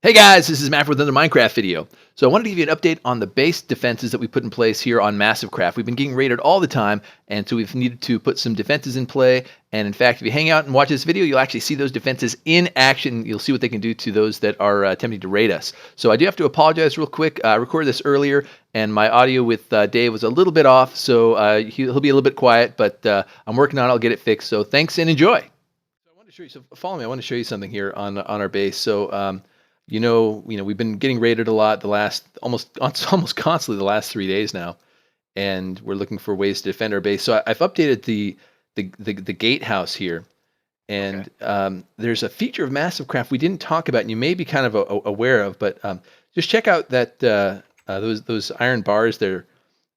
Hey guys, this is Matt with another Minecraft video. So I wanted to give you an update on the base defenses that we put in place here on MassiveCraft. We've been getting raided all the time, and so we've needed to put some defenses in play. And in fact, if you hang out and watch this video, you'll actually see those defenses in action. You'll see what they can do to those that are attempting to raid us. So I do have to apologize real quick. I recorded this earlier, and my audio with Dave was a little bit off, so he'll be a little bit quiet, but I'm working on it. I'll get it fixed. So thanks and enjoy. So I want to show you. So follow me. I want to show you something here on our base. So. We've been getting raided a lot the last almost constantly the last 3 days now, and we're looking for ways to defend our base. So I've updated the gatehouse here, and there's a feature of MassiveCraft we didn't talk about, and you may be kind of aware of, but just check out that those iron bars there.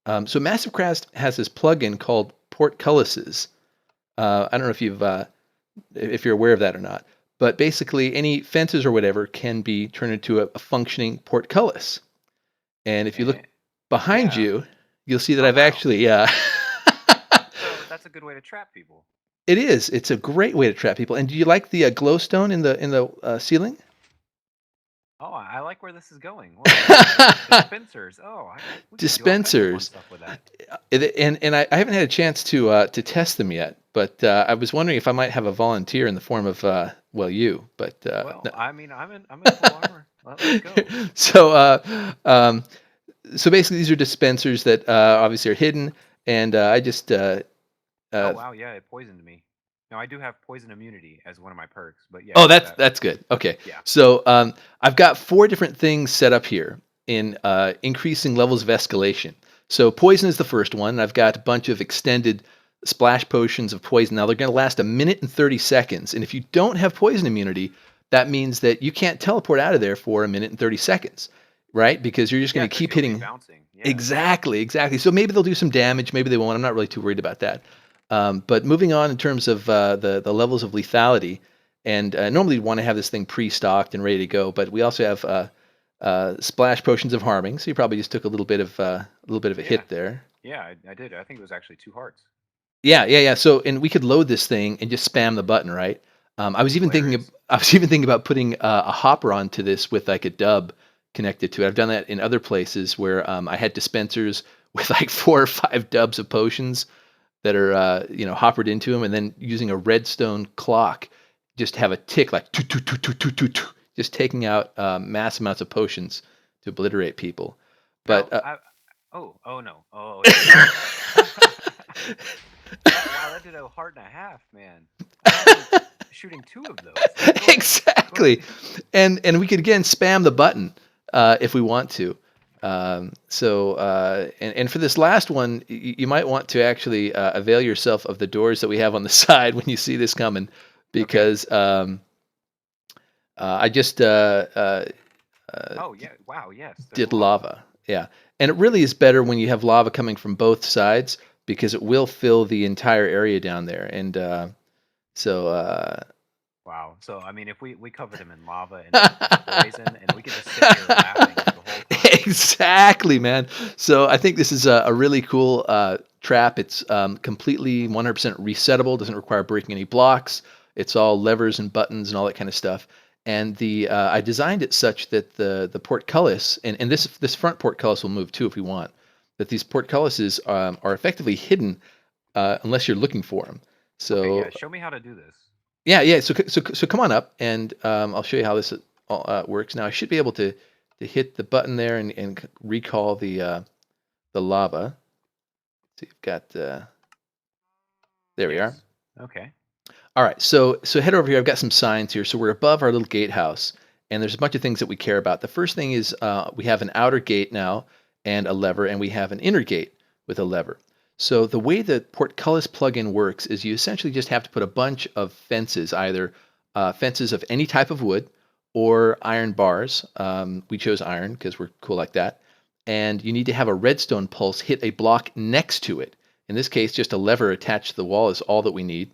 So MassiveCraft has this plugin called portcullises. I don't know if you're aware of that or not. But basically, any fences or whatever can be turned into a functioning portcullis. And if you look behind you, you'll see that I've actually. So that's a good way to trap people. It is. It's a great way to trap people. And do you like the glowstone in the ceiling? Oh, I like where this is going. Well, dispensers. Oh, we can do all kinds of fun Dispensers. stuff with that. And I haven't had a chance to test them yet. But I was wondering if I might have a volunteer in the form of you. But Well, no. I mean, I'm in full armor. Let's go. So basically, these are dispensers that obviously are hidden, and I just. Oh wow, yeah, it poisoned me. Now I do have poison immunity as one of my perks, but yeah. Oh, that's good. Okay, Yeah. so I've got 4 different things set up here in increasing levels of escalation. So poison is the first one. I've got a bunch of extended splash potions of poison. Now they're going to last 1 minute and 30 seconds, and if you don't have poison immunity, that means that you can't teleport out of there for 1 minute and 30 seconds, right? Because you're just going to keep hitting. Bouncing. Yeah. Exactly. So maybe they'll do some damage, maybe they won't. I'm not really too worried about that. But moving on in terms of the levels of lethality, and normally you'd want to have this thing pre-stocked and ready to go, but we also have splash potions of harming. So you probably just took a little bit of a hit there. Yeah, I did. I think it was actually 2 hearts. Yeah. So, and we could load this thing and just spam the button, right? I was even thinking about putting a hopper onto this with like a dub connected to it. I've done that in other places where I had dispensers with like 4 or 5 dubs of potions that are hoppered into them, and then using a redstone clock, just have a tick like toot, toot, toot, toot, toot, toot, toot, just taking out mass amounts of potions to obliterate people. But oh no. Oh. Yeah. Wow, that did a heart and a half, man. I'm shooting 2 of those. Exactly, and we could again spam the button if we want to. And for this last one, you might want to actually avail yourself of the doors that we have on the side when you see this coming, because I just oh yeah, wow, yes, did lava. Yeah, and it really is better when you have lava coming from both sides, because it will fill the entire area down there. And wow. So I mean, if we covered him in lava and poison, and we could just sit here laughing the whole time. Exactly, man. So I think this is a really cool trap. It's completely 100% resettable. Doesn't require breaking any blocks. It's all levers and buttons and all that kind of stuff. And I designed it such that the portcullis, and this front portcullis will move too if we want, that these portcullises are effectively hidden unless you're looking for them. So yeah, show me how to do this. Yeah. So come on up, and I'll show you how this works. Now I should be able to hit the button there and recall the lava. So you've got there we are. Okay. All right. So head over here. I've got some signs here. So we're above our little gatehouse, and there's a bunch of things that we care about. The first thing is we have an outer gate now and a lever, and we have an inner gate with a lever. So the way the portcullis plugin works is you essentially just have to put a bunch of fences, either fences of any type of wood or iron bars. We chose iron because we're cool like that. And you need to have a redstone pulse hit a block next to it. In this case, just a lever attached to the wall is all that we need.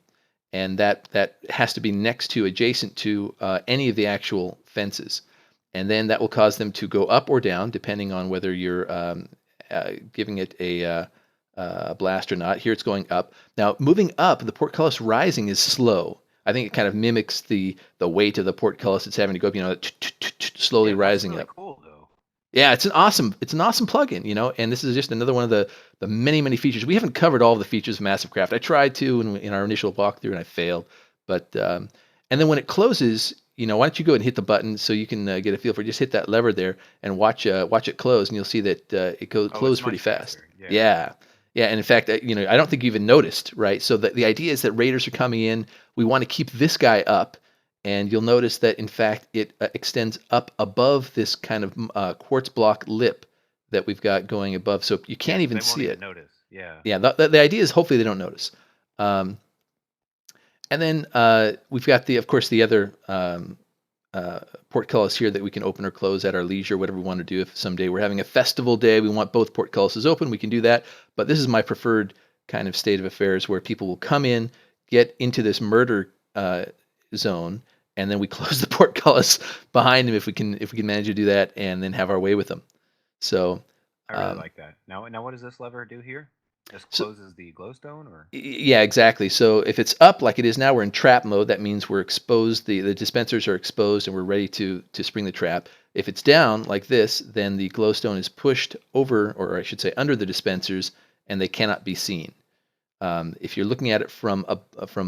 And that has to be next to, adjacent to any of the actual fences. And then that will cause them to go up or down, depending on whether you're giving it a blast or not. Here it's going up. Now, moving up, the portcullis rising is slow. I think it kind of mimics the weight of the portcullis. It's having to go up, slowly Yeah, that's rising really up. cool though. Yeah, it's an awesome plugin, and this is just another one of the many features. We haven't covered all of the features of MassiveCraft. I tried to in our initial walkthrough and I failed. But and then when it closes, why don't you go ahead and hit the button so you can get a feel for it. Just hit that lever there and watch it close, and you'll see that it goes Oh, it's close pretty much fast. faster. Yeah. Yeah. Yeah, and in fact, I don't think you even noticed, right? So the idea is that raiders are coming in. We want to keep this guy up, and you'll notice that in fact it extends up above this kind of quartz block lip that we've got going above, so you Yeah, can't so even they won't see even it. notice. Yeah. Yeah, the idea is hopefully they don't notice. Um, and then we've got of course, the other portcullis here that we can open or close at our leisure, whatever we want to do. If someday we're having a festival day, we want both portcullises open, we can do that. But this is my preferred kind of state of affairs, where people will come in, get into this murder zone, and then we close the portcullis behind them if we can manage to do that, and then have our way with them. So. I really Um, like that. Now what does this lever do here? Just so closes the glowstone or? Yeah, exactly. So if it's up like it is now, we're in trap mode. That means we're exposed. The dispensers are exposed, and we're ready to spring the trap. If it's down like this, then the glowstone is pushed over, or I should say, under the dispensers, and they cannot be seen. If you're looking at it from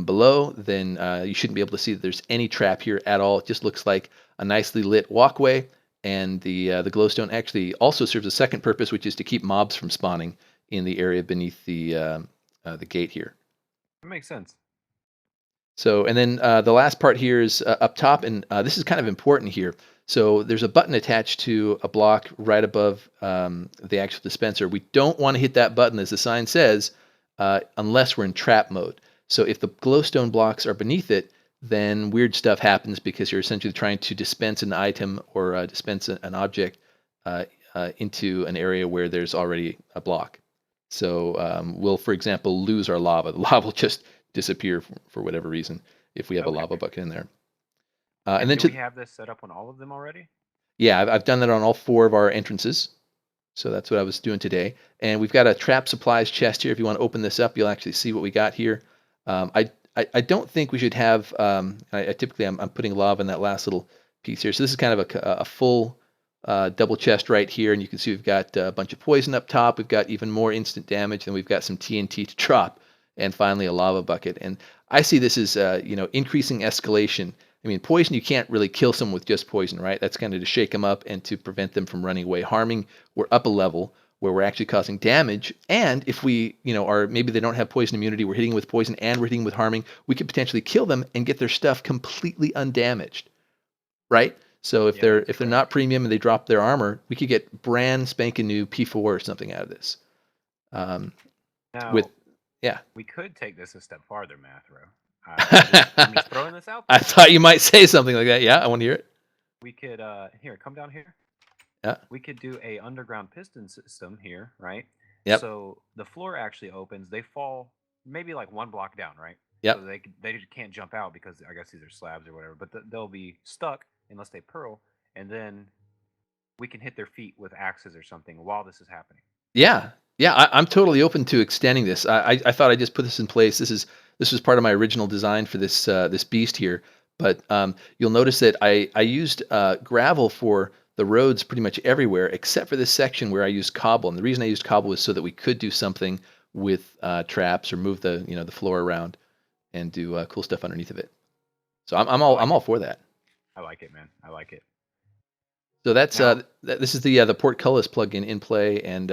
below, then you shouldn't be able to see that there's any trap here at all. It just looks like a nicely lit walkway, and the glowstone actually also serves a second purpose, which is to keep mobs from spawning in the area beneath the gate here. That makes sense. So, and then the last part here is up top, and this is kind of important here. So there's a button attached to a block right above the actual dispenser. We don't want to hit that button, as the sign says, unless we're in trap mode. So if the glowstone blocks are beneath it, then weird stuff happens, because you're essentially trying to dispense an item or dispense an object into an area where there's already a block. So we'll, for example, lose our lava. The lava will just disappear for whatever reason if we have a Okay. lava bucket in there. And And then do we have this set up on all of them already? yeah, I've done that on all 4 of our entrances. So that's what I was doing today. And we've got a trap supplies chest here. If you want to open this up, you'll actually see what we got here. I don't think we should have. I typically I'm putting lava in that last little piece here. So this is kind of a full double chest right here, and you can see we've got a bunch of poison up top. We've got even more instant damage, and we've got some TNT to drop, and finally a lava bucket. And I see this as increasing escalation. I mean, poison, you can't really kill someone with just poison, right? That's kind of to shake them up and to prevent them from running away. Harming, we're up a level where we're actually causing damage. And if we, are maybe they don't have poison immunity, we're hitting with poison and we're hitting with harming, we could potentially kill them and get their stuff completely undamaged, right? So if Yeah, they're that's if they're correct. not premium and they drop their armor, we could get brand spanking new P4 or something out of this. Um, with Now yeah. we could take this a step farther, Mathro. I'm just throwing this out I there. thought you might say something like that. Yeah, I want to hear it. We could here, come down here. Yeah. We could do a underground piston system here, right? Yep. So the floor actually opens. They fall maybe like 1 block down, right? So Yep. they just can't jump out because I guess these are slabs or whatever. But they'll be stuck unless they pearl, and then we can hit their feet with axes or something while this is happening. Yeah, yeah, I'm totally open to extending this. I thought I'd just put this in place. This was part of my original design for this beast here. But you'll notice that I used gravel for the roads pretty much everywhere, except for this section where I used cobble. And the reason I used cobble was so that we could do something with traps or move the floor around and do cool stuff underneath of it. So I'm I all like I'm all it. for that. I like it, man. I like it. So that's Now, this is the portcullis plugin in play, and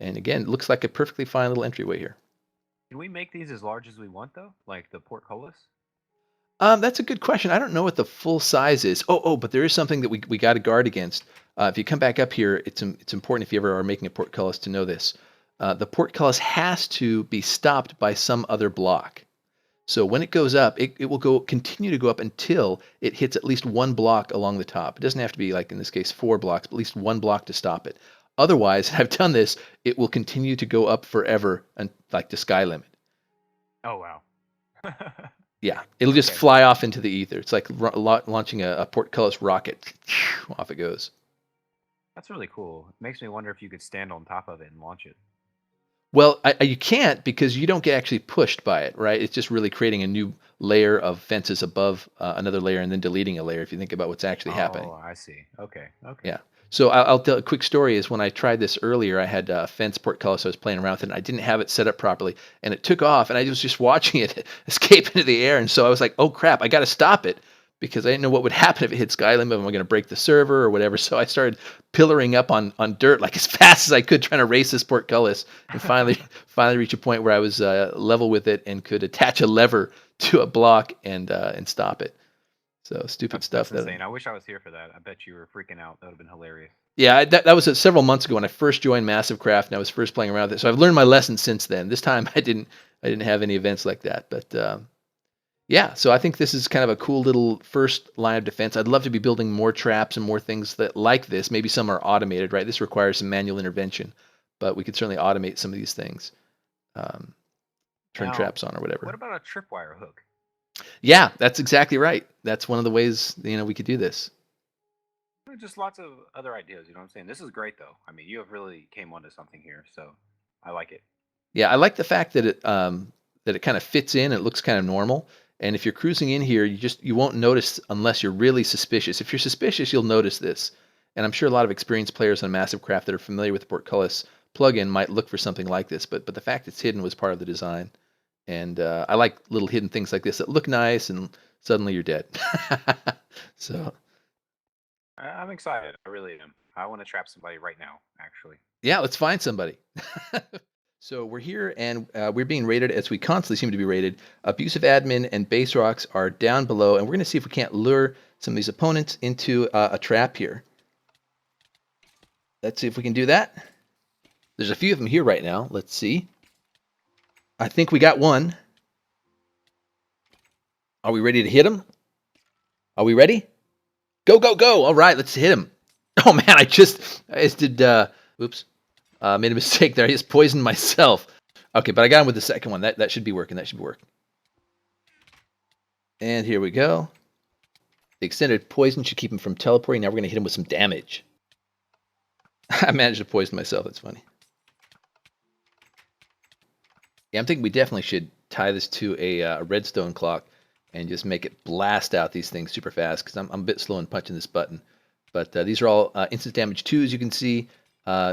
again, it looks like a perfectly fine little entryway here. can we make these as large as we want though? Like the portcullis? That's a good question. I don't know what the full size is. But there is something that we got to guard against. If you come back up here, it's important if you ever are making a portcullis to know this. The portcullis has to be stopped by some other block. So when it goes up, it will continue to go up until it hits at least 1 block along the top. It doesn't have to be, like in this case, 4 blocks, but at least 1 block to stop it. Otherwise, I've done this, it will continue to go up forever, and like the sky limit. Oh wow. Yeah, it'll just Okay. fly off into the ether. It's like launching a portcullis rocket. Off it goes. That's really cool. It makes me wonder if you could stand on top of it and launch it. Well, you can't because you don't get actually pushed by it, right? It's just really creating a new layer of fences above another layer and then deleting a layer if you think about what's actually happening. Oh, I see. Okay, okay. Yeah. So I'll tell a quick story is when I tried this earlier, I had a fence portcullis. I was playing around with it, and I didn't have it set up properly, and it took off, and I was just watching it escape into the air, and so I was like, "Oh crap, I got to stop it," because I didn't know what would happen if it hit sky limit. Am I going to break the server or whatever? So I started pillaring up on dirt like as fast as I could, trying to race this portcullis, and finally reach a point where I was level with it and could attach a lever to a block and stop it. So stupid stuff That's that. insane. I wish I was here for that. I bet you were freaking out. That would have been hilarious. Yeah, that was several months ago when I first joined MassiveCraft and I was first playing around with it. So I've learned my lesson since then. This time I didn't have any events like that, but yeah. So I think this is kind of a cool little first line of defense. I'd love to be building more traps and more things that like this. Maybe some are automated, right? This requires some manual intervention, but we could certainly automate some of these things. Um, Turn Now, traps on or what whatever. about a tripwire hook? Yeah, that's exactly right. That's one of the ways we could do this. Just lots of other ideas. You know what I'm saying? This is great, though. I mean, you have really came onto something here, so I like it. Yeah, I like the fact that it kind of fits in. It looks kind of normal. And if you're cruising in here, you won't notice unless you're really suspicious. If you're suspicious, you'll notice this. And I'm sure a lot of experienced players on MassiveCraft that are familiar with the Portcullis plugin might look for something like this. But the fact it's hidden was part of the design. And I like little hidden things like this that look nice, and suddenly you're dead. So I'm excited. I really am. I want to trap somebody right now, actually. yeah, let's find somebody. So we're here and we're being rated as we constantly seem to be rated. Abusive admin and base rocks are down below, and we're going to see if we can't lure some of these opponents into a trap here. Let's see if we can do that. There's a few of them here right now. Let's see. I think we got one. Are we ready to hit him? Are we ready? Go, go, go. All right, let's hit him. Oh, man, I just did, oops. Made a mistake there. I just poisoned myself. Okay, but I got him with the second one. That should be working. That should be working. And here we go. The extended poison should keep him from teleporting. Now we're going to hit him with some damage. I managed to poison myself. That's funny. Yeah, I'm thinking we definitely should tie this to a redstone clock and just make it blast out these things super fast because I'm a bit slow in punching this button. But these are all instant damage 2, as you can see.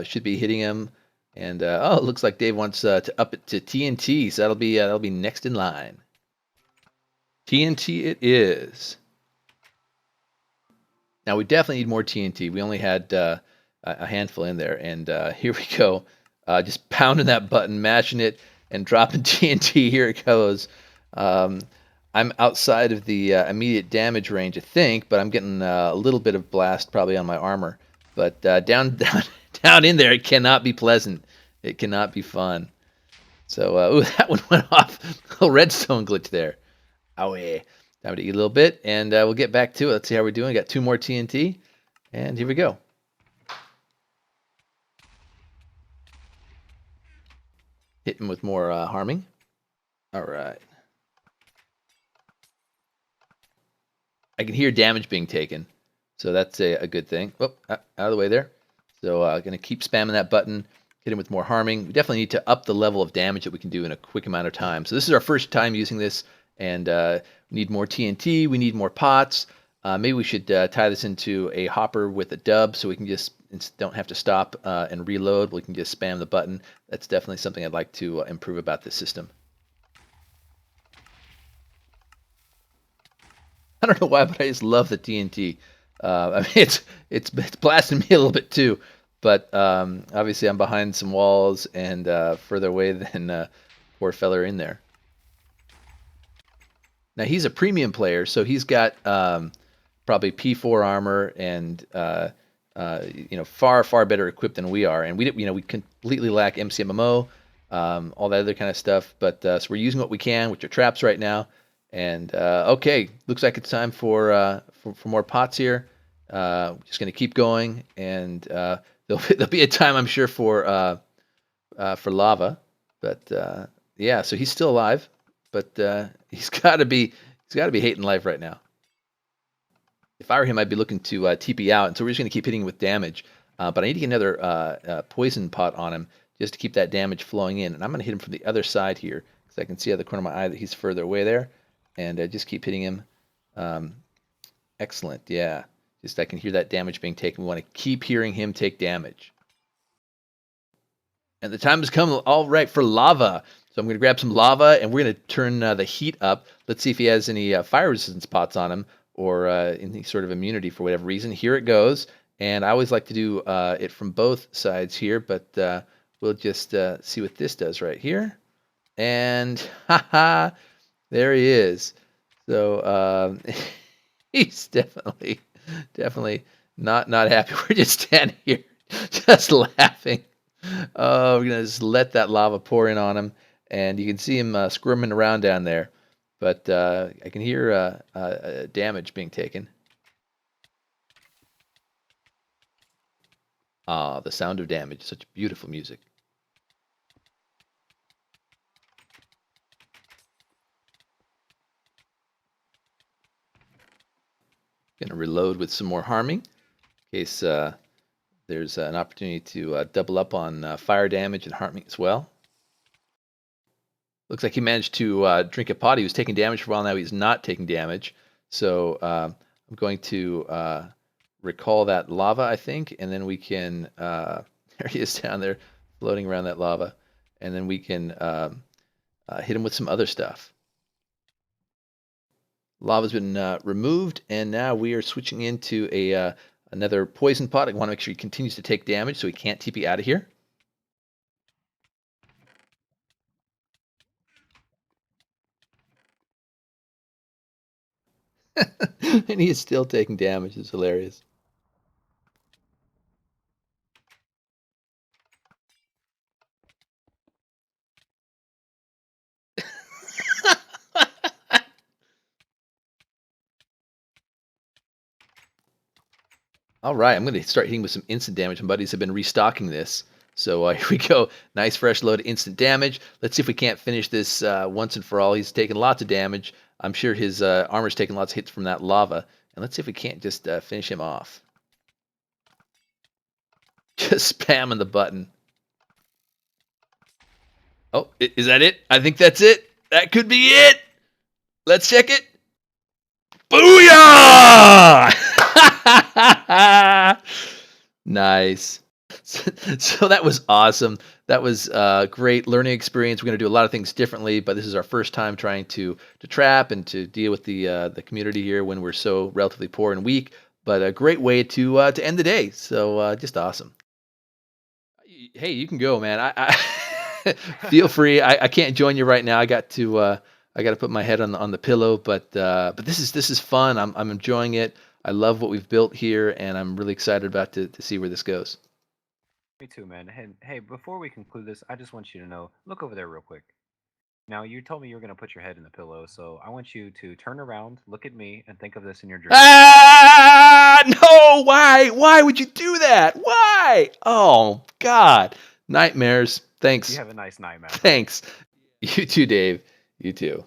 Should be hitting him. And oh, it looks like Dave wants to up it to TNT, so that'll be next in line. TNT it is. Now we definitely need more TNT. We only had a handful in there, and here we go. Just pounding that button, mashing it, and dropping TNT. Here it goes. I'm outside of the immediate damage range, I think, but I'm getting a little bit of blast probably on my armor. But down in there, it cannot be pleasant. It cannot be fun. So, ooh, that one went off. A little redstone glitch there. Oh, yeah. Time to eat a little bit, and we'll get back to it. Let's see how we're doing. Got 2 more TNT, and here we go. Hitting with more harming. All right. I can hear damage being taken, so that's a good thing. Oh, out of the way there. So going to keep spamming that button, hit him with more harming. We definitely need to up the level of damage that we can do in a quick amount of time. So this is our first time using this, and we need more TNT. We need more pots. Maybe we should tie this into a hopper with a dub so we can just don't have to stop and reload. We can just spam the button. That's definitely something I'd like to improve about this system. I don't know why, but I just love the TNT. I mean, it's blasting me a little bit too, but obviously I'm behind some walls and further away than poor fella in there. Now he's a premium player, so he's got probably P4 armor and far better equipped than we are, and we completely lack MCMMO, all that other kind of stuff. But so we're using what we can, which are traps right now. And okay, looks like it's time for more pots here. Just going to keep going, and there'll be a time I'm sure for lava. But yeah, so he's still alive, but he's got to be hating life right now. If I were him, I'd be looking to TP out, and so we're just going to keep hitting him with damage. But I need to get another poison pot on him just to keep that damage flowing in. And I'm going to hit him from the other side here because I can see out the corner of my eye that he's further away there. And just keep hitting him. Excellent, yeah. Just I can hear that damage being taken. We want to keep hearing him take damage. And the time has come, all right, for lava. So I'm going to grab some lava, and we're going to turn the heat up. Let's see if he has any fire resistance pots on him or any sort of immunity for whatever reason. Here it goes. And I always like to do it from both sides here, but we'll just see what this does right here. And haha, there he is. So he's definitely not happy. We're just standing here just laughing. We're gonna just let that lava pour in on him, and you can see him squirming around down there. But I can hear damage being taken. Ah, the sound of damage. Such beautiful music. Gonna reload with some more harming in case there's an opportunity to double up on fire damage and harming as well. Looks like he managed to drink a pot. He was taking damage for a while. Now he's not taking damage. So I'm going to recall that lava, I think, and then we can, there he is down there floating around that lava, and then we can hit him with some other stuff. Lava's been removed, and now we are switching into another poison pot. I want to make sure he continues to take damage so he can't TP out of here. And he is still taking damage. It's hilarious. All right, I'm going to start hitting with some instant damage. My buddies have been restocking this. So here we go. Nice fresh load of instant damage. Let's see if we can't finish this once and for all. He's taken lots of damage. I'm sure his armor's taken lots of hits from that lava. And let's see if we can't just finish him off. Just spamming the button. Oh, is that it? I think that's it. That could be it. Let's check it. Booyah! Nice. So that was awesome. That was a great learning experience. We're going to do a lot of things differently, but this is our first time trying to trap and to deal with the community here when we're so relatively poor and weak. But a great way to end the day. So just awesome. Hey, you can go, man. I feel free. I can't join you right now. I got to put my head on the pillow. But this is fun. I'm enjoying it. I love what we've built here, and I'm really excited about to see where this goes. Me too, man. Hey, before we conclude this, I just want you to know, look over there real quick. Now, you told me you were going to put your head in the pillow, so I want you to turn around, look at me, and think of this in your dream. Ah, no! Why? Why would you do that? Why? Oh, God. Nightmares. Thanks. You have a nice night, man. Thanks. You too, Dave. You too.